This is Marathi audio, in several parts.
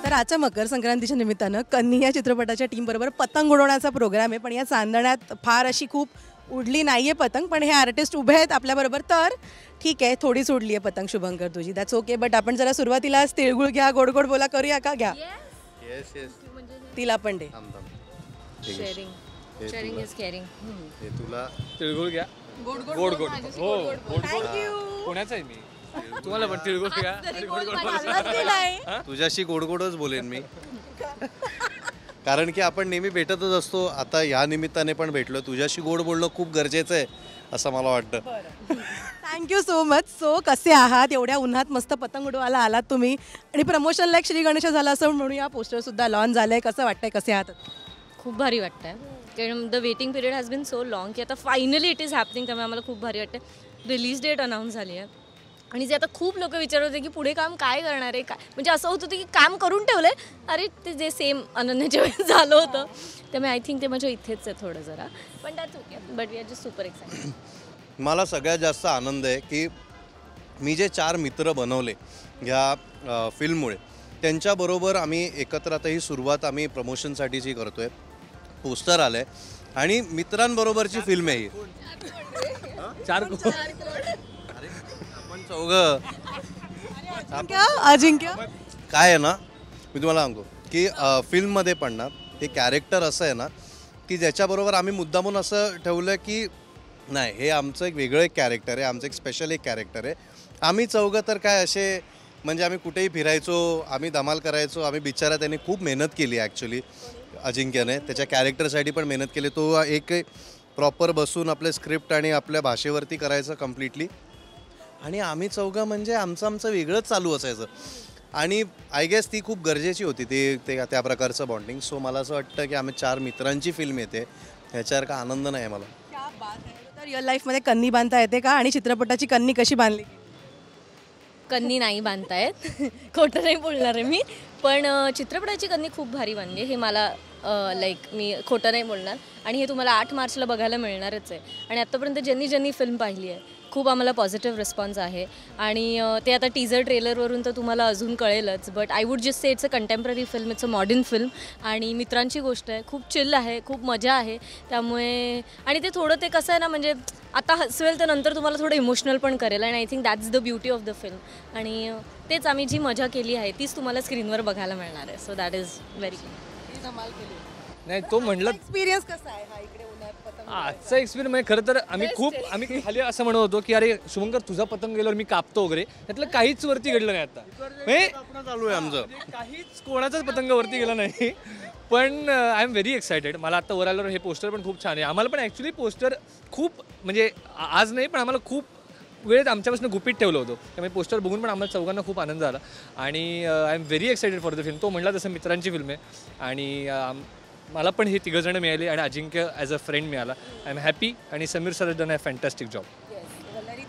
तर आजच्या मकर संक्रांतीच्या निमित्तानं कन्नी या चित्रपटाच्या टीमबरोबर पतंग उडवण्याचा प्रोग्राम आहे. पण या चांदण्यात फार अशी खूप उडली नाही आहे पतंग, पण हे आर्टिस्ट उभे आहेत आपल्याबरोबर. तर ठीक आहे, थोडीच उडली आहे पतंग शुभंकर तुझी, दॅट्स ओके. बट आपण जरा सुरुवातीला तिळगुळ घ्या गोड गोड बोला करूया का? घ्या येस येस तिला पण दे. Sharing is caring. हे तुला तिळगुळ घ्या. गोड गोड हो गोड गोड. कोणाचा आहे मी? तुम्हाला पण तिळगुळ घ्या आणि गोड गोड बोला. तुझ्याशी गोड गोडच बोलेन मी, कारण की आपण नेहमी भेटतच असतो. आता या निमित्ताने पण भेटलो. तुझ्याशी गोड बोलणं खूप गरजेचं आहे असं मला वाटतं. Thank you so much. सो कसे आहात? एवढ्या उन्हात मस्त पतंग उडवायला आलात तुम्ही आणि प्रमोशनला एक श्री गणेश झाला असं म्हणूया. पोस्टर सुद्धा लॉन्च झालंय. कसं वाटतंय? कसे आहात? खूप भारी वाटतंय, कारण the waiting period has been so long की आता फायनली इट इज हॅपनिंग. त्यामुळे आम्हाला खूप भारी वाटतं. रिलीज डेट अनाऊन्स झाली आहे आणि जे आता खूप लोक विचारत होते की पुढे काम काय करणार आहे, काय म्हणजे असं होत होतं की काम करून ठेवलंय, अरे ते जे सेम अनन्याच्या वेळेस झालं होतं. त्यामुळे आय थिंक ते माझ्या इथेच आहे थोडं जरा, पण that's okay. But we are just super excited. मला सगळ्यात जास्त आनंद आहे की मी जे 4 मित्र बनवले ह्या फिल्ममुळे, त्यांच्याबरोबर आम्ही एकत्र आता ही सुरुवात आम्ही प्रमोशनसाठीची करतोय. पोस्टर आलं आहे आणि मित्रांबरोबरची फिल्म आहे ही. 4 आपण चौघं अजिंक्य काय आहे ना, मी तुम्हाला सांगतो की फिल्ममध्ये पण ना ते कॅरेक्टर असं आहे ना की ज्याच्याबरोबर आम्ही मुद्दामून असं ठेवलं की नाही, हे आमचं एक वेगळं एक कॅरेक्टर आहे, आमचं एक स्पेशल एक कॅरेक्टर आहे. आम्ही चौघं तर काय असे म्हणजे आम्ही कुठेही फिरायचो, आम्ही धमाल करायचो. आम्ही बिचारा त्याने खूप मेहनत केली ॲक्च्युली. अजिंक्यने त्याच्या कॅरेक्टरसाठी पण मेहनत केली. तो एक प्रॉपर बसून आपले स्क्रिप्ट आणि आपल्या भाषेवरती करायचं कम्प्लिटली. आणि आम्ही चौघं म्हणजे आमचं वेगळंच चालू असायचं. आणि आय गेस ती खूप गरजेची होती ते त्या प्रकारचं बॉन्डिंग. सो मला असं वाटतं की आम्ही 4 मित्रांची फिल्म येते, ह्याच्यावर का आनंद नाही आहे मला. तर रिअल लाईफमध्ये कन्नी बांधता येते का? आणि चित्रपटाची कन्नी कशी बांधली? कन्नी नाही बांधतायत, खोटं नाही बोलणार आहे मी, पण चित्रपटाची कन्नी खूप भारी बांधली हे मला मी खोटं नाही बोलणार. आणि हे तुम्हाला 8 मार्चला बघायला मिळणारच आहे. आणि आत्तापर्यंत ज्यांनी फिल्म पाहिली आहे खूप आम्हाला पॉझिटिव्ह रिस्पॉन्स आहे. आणि ते आता टीझर ट्रेलरवरून तर तुम्हाला अजून कळेलच. But I would just say it's a contemporary film, it's a modern film. आणि मित्रांची गोष्ट आहे, खूप चिल आहे, खूप मजा आहे. त्यामुळे आणि ते थोडं ते कसं आहे ना, म्हणजे आता हसवेल तर नंतर तुम्हाला थोडं इमोशनल पण करेल. आणि I think that's the beauty of the film. आणि तेच आम्ही जी मजा केली आहे तीच तुम्हाला स्क्रीनवर बघायला मिळणार आहे. सो दॅट इज व्हेरी नाही. तो म्हटलं एक्सपिरियन्स कसा आहे हा इकडे उन्हात पतंग? आजचा एक्सपिरियन्स म्हणजे खरं तर आम्ही खाली असं म्हणत होतो की अरे शुभंकर तुझा पतंग गेल्यावर मी कापतो वगैरे, त्यातलं काहीच वरती घडलं नाही. आता चालू आहे आमचं, काहीच कोणाचाच पतंग वरती गेला नाही. पण आय एम व्हेरी एक्सायटेड. मला आता वर आल्यावर हे पोस्टर पण खूप छान आहे. आम्हाला पण ॲक्च्युली पोस्टर खूप म्हणजे आज नाही पण आम्हाला खूप वेळेत आमच्यापासून गुपित ठेवलं होतं. त्यामुळे पोस्टर बघून पण आम्हाला चौघांना खूप आनंद झाला. आणि I am very excited for the film. तो म्हणला तसं मित्रांची फिल्म आहे आणि मला पण हे 3 जण मिळाले आणि अजिंक्य ॲज अ फ्रेंड मिळाला. I am happy. आणि Sameer sir done a fantastic job.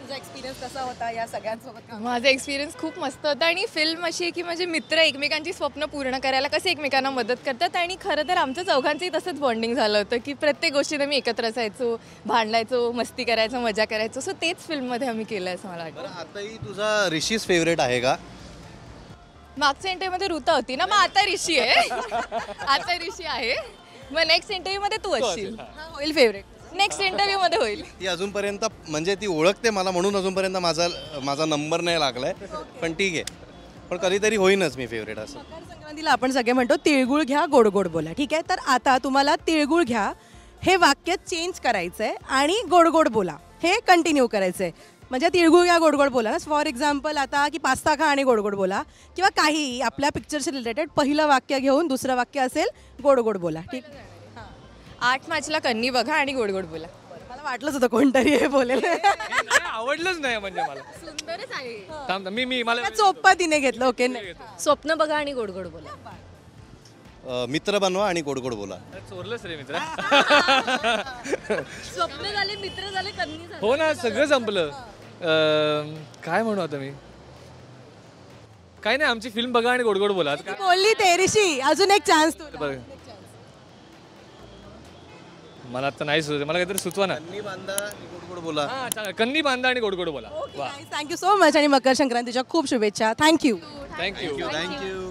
तुझा एक्सपिरियन्स कसा होता या सगळ्यांसोबत? माझा एक्सपिरियन्स खूप मस्त होता. आणि फिल्म अशी आहे की म्हणजे मित्र एकमेकांची स्वप्न पूर्ण करायला कसे एकमेकांना मदत करतात. आणि खरं तर आमचं चौघांचंही तसंच बॉन्डिंग झालं होतं की प्रत्येक गोष्टीने मी एकत्र असायचो, भांडायचो, मस्ती करायचो, मजा करायचो. सो तेच फिल्ममध्ये आम्ही केलं असं मला वाटतं. आताही तुझा ऋषीच फेवरेट आहे का? मागच्या इंटरव्ह्यूमध्ये ऋता होती ना, मग आता ऋषी आहे. आता ऋषी आहे, मग नेक्स्ट इंटरव्ह्यूमध्ये तू असशील. होईल फेवरेट. नेक्स्ट इंटरव्ह्यूमध्ये होईल. ती अजूनपर्यंत म्हणजे ती ओळखते मला म्हणून अजूनपर्यंत माझा नंबर नाही लागलाय. पण ठीक आहे, पण कधीतरी होईनच मी फेवरेट. असं मकर संक्रांतीला आपण सगळे म्हणतो तिळगुळ घ्या गोड गोड बोला. ठीक आहे, तर आता तुम्हाला तिळगुळ घ्या हे वाक्य चेंज करायचं आहे आणि गोड गोड बोला हे कंटिन्यू करायचं आहे. म्हणजे तिळगुळ घ्या गोड गोड बोला ना. फॉर एक्झाम्पल आता की पास्ता खा आणि गोड गोड बोला, किंवा काही आपल्या पिक्चरशी रिलेटेड पहिलं वाक्य घेऊन दुसरं वाक्य असेल गोड गोड बोला. ठीक, 8 मार्चला कन्नी बघा आणि गोड गोड बोला. मला वाटलंच होतं कोणतरी हे बोलेल. आवडलंच नाही म्हणजे मला. सुंदरच आहे. थांब मी मला चोप्पा तिने घेतलं. ओके, स्वप्न बघा आणि गोड गोड बोला. मित्र बनवा आणि गोड गोड बोला. चोरलंच रे मित्र. स्वप्न झाले, मित्र झाले, कन्नी झाले. हो ना, सगळं संपलं. काय म्हणू आता मी? काय नाही, आमची फिल्म बघा आणि गोड गोड बोला. बोलली तेरीशी. अजून एक चान्स तुला. मला आता नाही सुचत, मला काहीतरी सुचवा ना. कन्नी बांधा आणि गोड गोड बोला. कन्नी बांधा आणि गोड गोड बोला. थँक्यू सो मच आणि मकर संक्रांतीच्या खूप शुभेच्छा. थँक्यू. थँक्यू. थँक्यू.